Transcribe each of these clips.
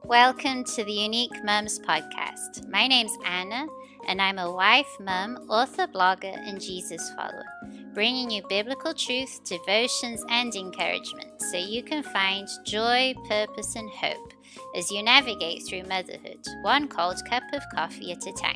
Welcome to the Unique Mums podcast. My name's Anna, and I'm a wife, mum, author, blogger, and Jesus follower, bringing you biblical truth, devotions, and encouragement so you can find joy, purpose, and hope as you navigate through motherhood, one cold cup of coffee at a time.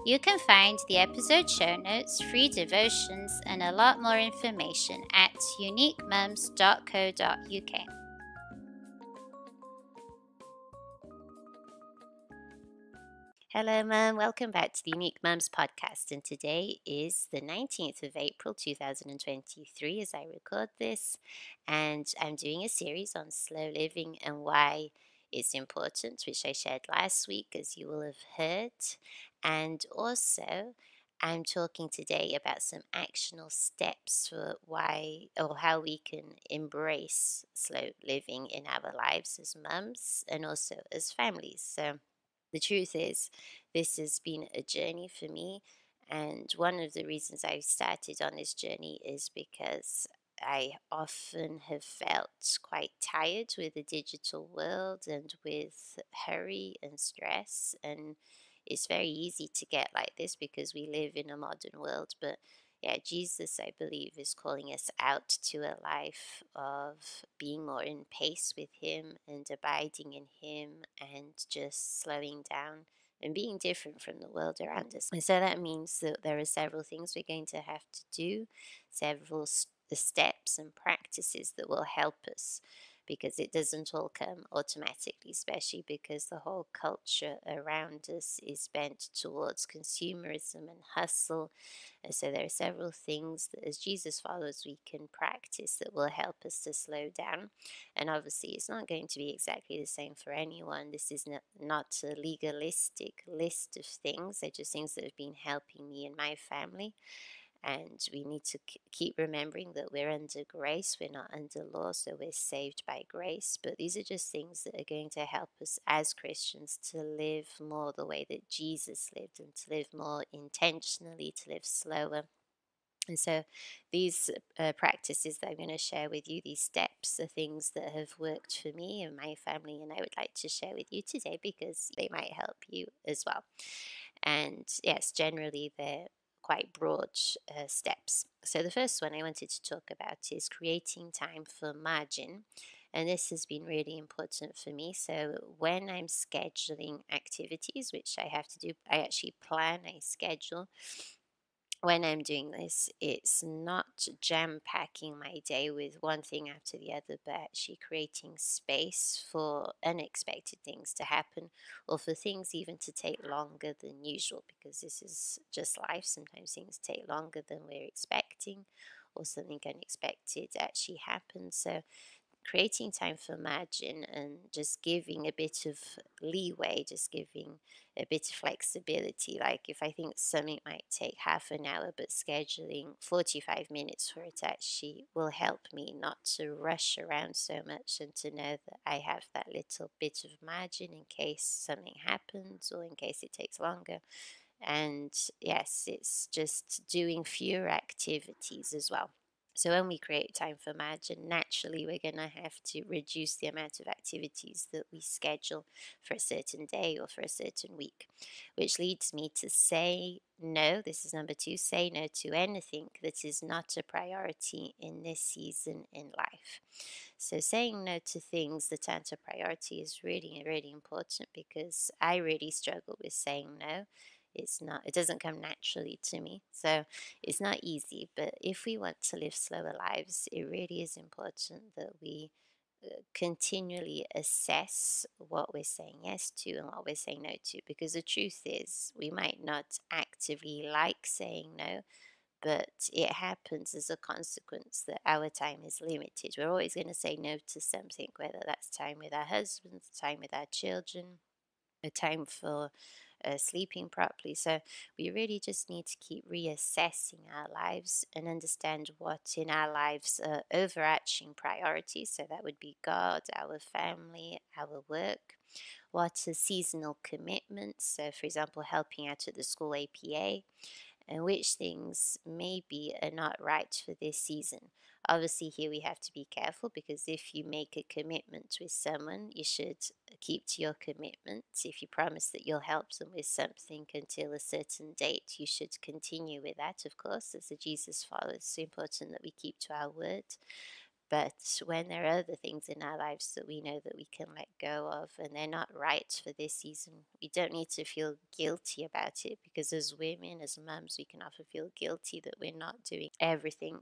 You can find the episode show notes, free devotions, and a lot more information at uniquemums.co.uk. Hello, Mum. Welcome back to the Unique Mums podcast. And today is the 19th of April 2023 as I record this. And I'm doing a series on slow living and why it's important, which I shared last week, as you will have heard. And also, I'm talking today about some actionable steps for why or how we can embrace slow living in our lives as mums and also as families. So, the truth is, this has been a journey for me. And one of the reasons I started on this journey is because I often have felt quite tired with the digital world and with hurry and stress. And it's very easy to get like this because we live in a modern world. But yeah, Jesus, I believe, is calling us out to a life of being more in pace with Him and abiding in Him and just slowing down and being different from the world around us. And so that means that there are several things we're going to have to do, several steps and practices that will help us, because it doesn't all come automatically, especially because the whole culture around us is bent towards consumerism and hustle. And so there are several things that as Jesus followers we can practice that will help us to slow down. And obviously it's not going to be exactly the same for anyone. This is not a legalistic list of things. They're just things that have been helping me and my family. And we need to keep remembering that we're under grace, we're not under law, so we're saved by grace. But these are just things that are going to help us as Christians to live more the way that Jesus lived and to live more intentionally, to live slower. And so these practices that I'm going to share with you, these steps, are things that have worked for me and my family, and I would like to share with you today because they might help you as well. And yes, generally they're quite broad steps. So the first one I wanted to talk about is creating time for margin. And this has been really important for me. So when I'm scheduling activities, which I have to do, I actually plan, I schedule. When I'm doing this, it's not jam packing my day with one thing after the other, but actually creating space for unexpected things to happen or for things even to take longer than usual, because this is just life. Sometimes things take longer than we're expecting or something unexpected actually happens. So creating time for margin and just giving a bit of leeway, just giving a bit of flexibility. Like if I think something might take half an hour, but scheduling 45 minutes for it actually will help me not to rush around so much and to know that I have that little bit of margin in case something happens or in case it takes longer. And yes, it's just doing fewer activities as well. So when we create time for margin, naturally we're going to have to reduce the amount of activities that we schedule for a certain day or for a certain week, which leads me to say no. This is number 2, say no to anything that is not a priority in this season in life. So saying no to things that aren't a priority is really, really important, because I really struggle with saying no. It doesn't come naturally to me. So it's not easy, but if we want to live slower lives, it really is important that we continually assess what we're saying yes to and what we're saying no to, because the truth is we might not actively like saying no, but it happens as a consequence that our time is limited. We're always going to say no to something, whether that's time with our husbands, time with our children, a time for sleeping properly. So we really just need to keep reassessing our lives and understand what in our lives are overarching priorities. So that would be God, our family, our work. What are seasonal commitments? So, for example, helping out at the school APA, and which things maybe are not right for this season. Obviously, here we have to be careful, because if you make a commitment with someone, you should keep to your commitment. If you promise that you'll help them with something until a certain date, you should continue with that, of course. As a Jesus follower, it's important that we keep to our word. But when there are other things in our lives that we know that we can let go of and they're not right for this season, we don't need to feel guilty about it, because as women, as mums, we can often feel guilty that we're not doing everything.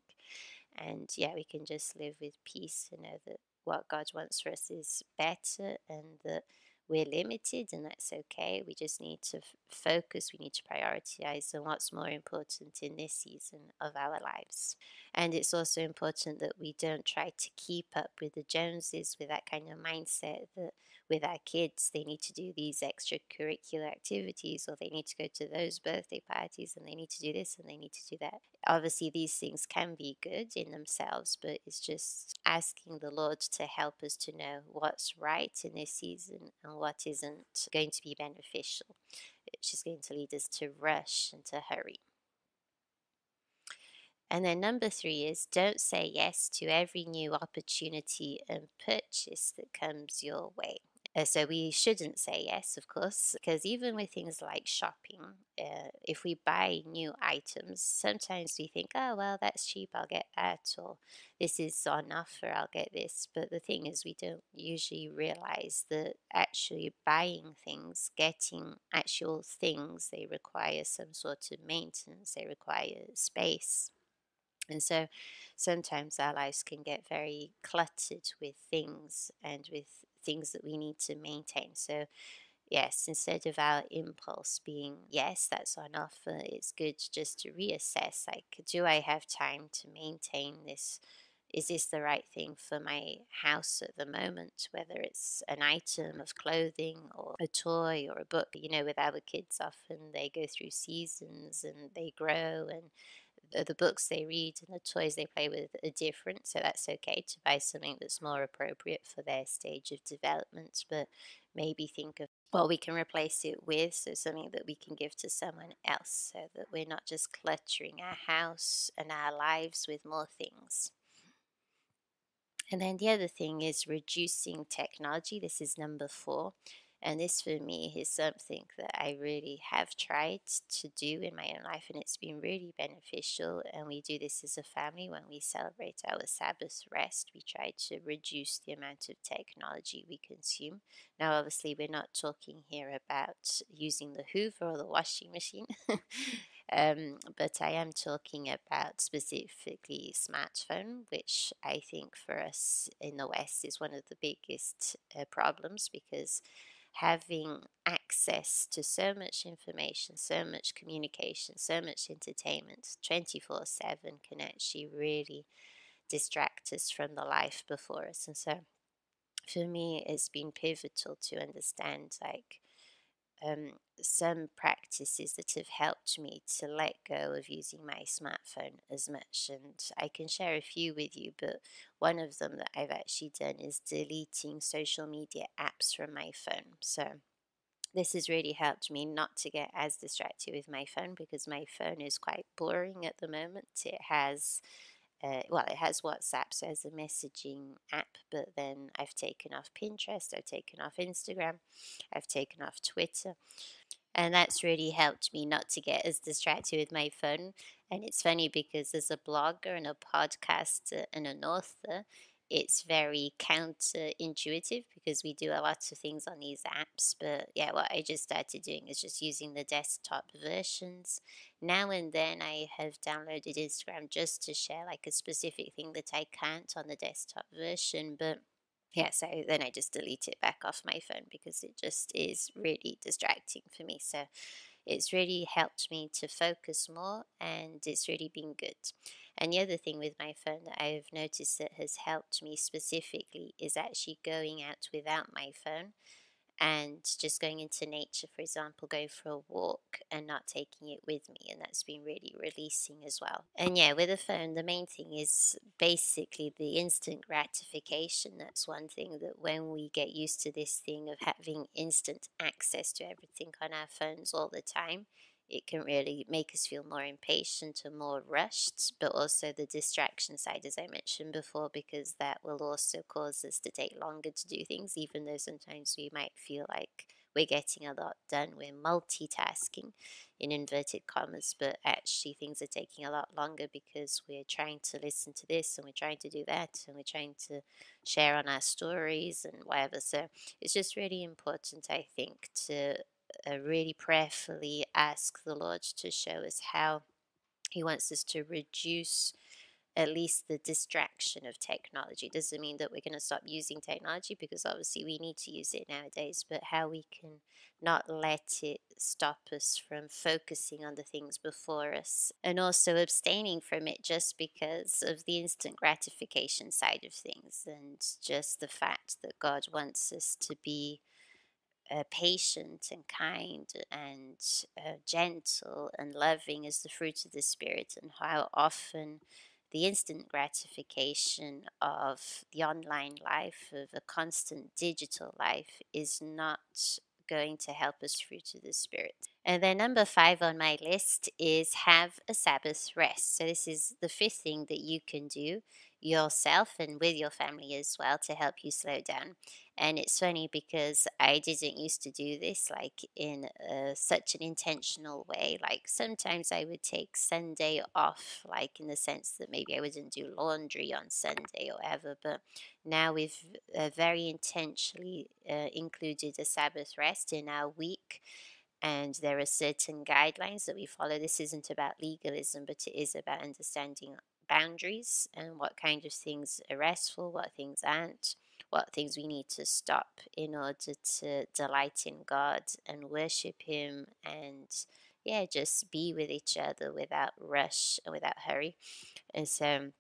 And yeah, we can just live with peace and know that what God wants for us is better, and that we're limited, and that's okay. We just need to focus, we need to prioritize on what's more important in this season of our lives. And it's also important that we don't try to keep up with the Joneses, with that kind of mindset that with our kids, they need to do these extracurricular activities, or they need to go to those birthday parties, and they need to do this and they need to do that. Obviously, these things can be good in themselves, but it's just asking the Lord to help us to know what's right in this season and what isn't going to be beneficial, which is going to lead us to rush and to hurry. And then number 3 is, don't say yes to every new opportunity and purchase that comes your way. So we shouldn't say yes, of course, because even with things like shopping, if we buy new items, sometimes we think, oh, well, that's cheap, I'll get that, or this is on offer, I'll get this. But the thing is, we don't usually realize that actually buying things, getting actual things, they require some sort of maintenance, they require space. And so sometimes our lives can get very cluttered with things, and with things that we need to maintain. So, yes, instead of our impulse being, yes, that's on offer, it's good just to reassess, like, do I have time to maintain this? Is this the right thing for my house at the moment? Whether it's an item of clothing or a toy or a book. With our kids, often they go through seasons and they grow, and the books they read and the toys they play with are different, so that's okay to buy something that's more appropriate for their stage of development. But maybe think of what we can replace it with, so something that we can give to someone else, so that we're not just cluttering our house and our lives with more things. And then the other thing is reducing technology. This is number 4. And this for me is something that I really have tried to do in my own life, and it's been really beneficial. And we do this as a family when we celebrate our Sabbath rest. We try to reduce the amount of technology we consume. Now, obviously, we're not talking here about using the Hoover or the washing machine. But I am talking about specifically smartphone, which I think for us in the West is one of the biggest problems, because having access to so much information, so much communication, so much entertainment 24/7 can actually really distract us from the life before us. And so for me, it's been pivotal to understand, like, some practices that have helped me to let go of using my smartphone as much. And I can share a few with you, but one of them that I've actually done is deleting social media apps from my phone. So this has really helped me not to get as distracted with my phone, because my phone is quite boring at the moment. It has it has WhatsApp, so as a messaging app, but then I've taken off Pinterest, I've taken off Instagram, I've taken off Twitter, and that's really helped me not to get as distracted with my phone. And it's funny, because as a blogger and a podcaster and an author, it's very counterintuitive, because we do a lot of things on these apps. But yeah, what I just started doing is just using the desktop versions. Now and then I have downloaded Instagram just to share like a specific thing that I can't on the desktop version. But yeah, so then I just delete it back off my phone, because it just is really distracting for me. So it's really helped me to focus more, and it's really been good. And the other thing with my phone that I've noticed that has helped me specifically is actually going out without my phone, and just going into nature, for example, going for a walk and not taking it with me. And that's been really releasing as well. And yeah, with a phone, the main thing is basically the instant gratification. That's one thing that when we get used to this thing of having instant access to everything on our phones all the time, it can really make us feel more impatient and more rushed, but also the distraction side, as I mentioned before, because that will also cause us to take longer to do things, even though sometimes we might feel like we're getting a lot done. We're multitasking in inverted commas, but actually things are taking a lot longer because we're trying to listen to this and we're trying to do that and we're trying to share on our stories and whatever. So it's just really important, I think, to really prayerfully ask the Lord to show us how He wants us to reduce at least the distraction of technology. Doesn't mean that we're going to stop using technology, because obviously we need to use it nowadays, but how we can not let it stop us from focusing on the things before us, and also abstaining from it just because of the instant gratification side of things, and just the fact that God wants us to be patient and kind and gentle and loving as the fruit of the Spirit, and how often the instant gratification of the online life, of a constant digital life, is not going to help us fruit of the Spirit. And then number 5 on my list is have a Sabbath rest. So this is the fifth thing that you can do yourself and with your family as well to help you slow down. And it's funny because I didn't used to do this like in such an intentional way. Like sometimes I would take Sunday off, like in the sense that maybe I wouldn't do laundry on Sunday or whatever. But now we've very intentionally included a Sabbath rest in our week, and there are certain guidelines that we follow. This isn't about legalism, but it is about understanding boundaries and what kind of things are restful, what things aren't, what things we need to stop in order to delight in God and worship Him, and yeah, just be with each other without rush and without hurry. And so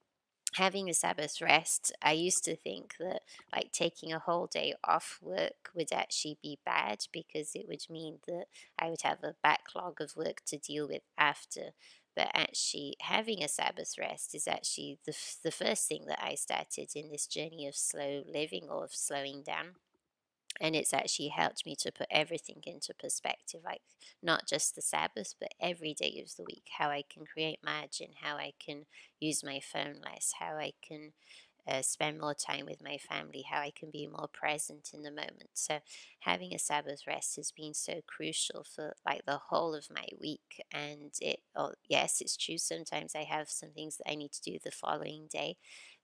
having a Sabbath rest, I used to think that like taking a whole day off work would actually be bad, because it would mean that I would have a backlog of work to deal with after. But actually, having a Sabbath rest is actually the first thing that I started in this journey of slow living, or of slowing down. And it's actually helped me to put everything into perspective, like not just the Sabbath, but every day of the week, how I can create margin, how I can use my phone less, how I can spend more time with my family, how I can be more present in the moment. So having a Sabbath rest has been so crucial for like the whole of my week. And yes, it's true. Sometimes I have some things that I need to do the following day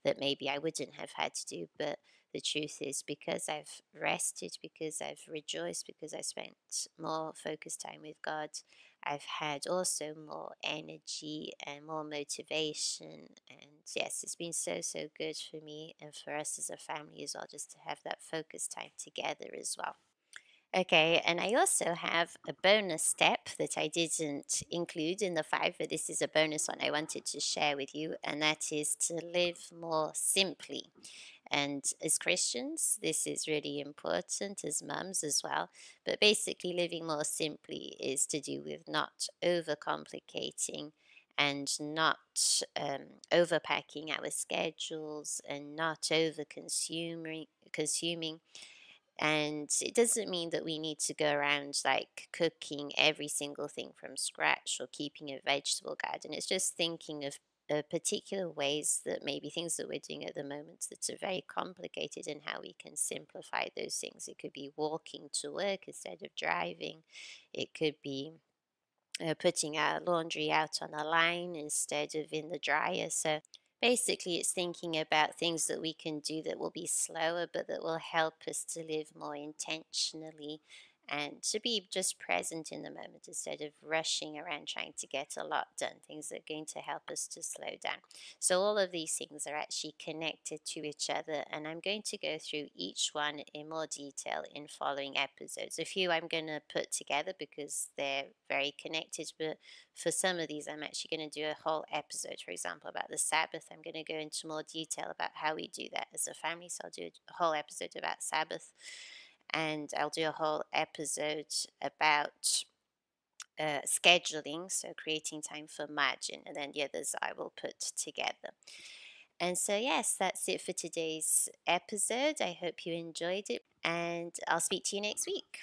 that maybe I wouldn't have had to do, but the truth is, because I've rested, because I've rejoiced, because I spent more focused time with God, I've had also more energy and more motivation. And yes, it's been so, so good for me and for us as a family as well, just to have that focus time together as well. Okay, and I also have a bonus step that I didn't include in the 5, but this is a bonus one I wanted to share with you, and that is to live more simply. And as Christians, this is really important, as mums as well. But basically, living more simply is to do with not overcomplicating and not overpacking our schedules, and not over consuming. And it doesn't mean that we need to go around like cooking every single thing from scratch or keeping a vegetable garden. It's just thinking of particular ways that maybe things that we're doing at the moment that are very complicated, and how we can simplify those things. It could be walking to work instead of driving. It could be putting our laundry out on a line instead of in the dryer. So basically, it's thinking about things that we can do that will be slower, but that will help us to live more intentionally and to be just present in the moment instead of rushing around trying to get a lot done, things that are going to help us to slow down. So, all of these things are actually connected to each other, and I'm going to go through each one in more detail in following episodes. A few I'm going to put together because they're very connected, but for some of these, I'm actually going to do a whole episode. For example, about the Sabbath, I'm going to go into more detail about how we do that as a family. So, I'll do a whole episode about Sabbath, and I'll do a whole episode about scheduling, so creating time for margin, and then the others I will put together. And so, yes, that's it for today's episode. I hope you enjoyed it, and I'll speak to you next week.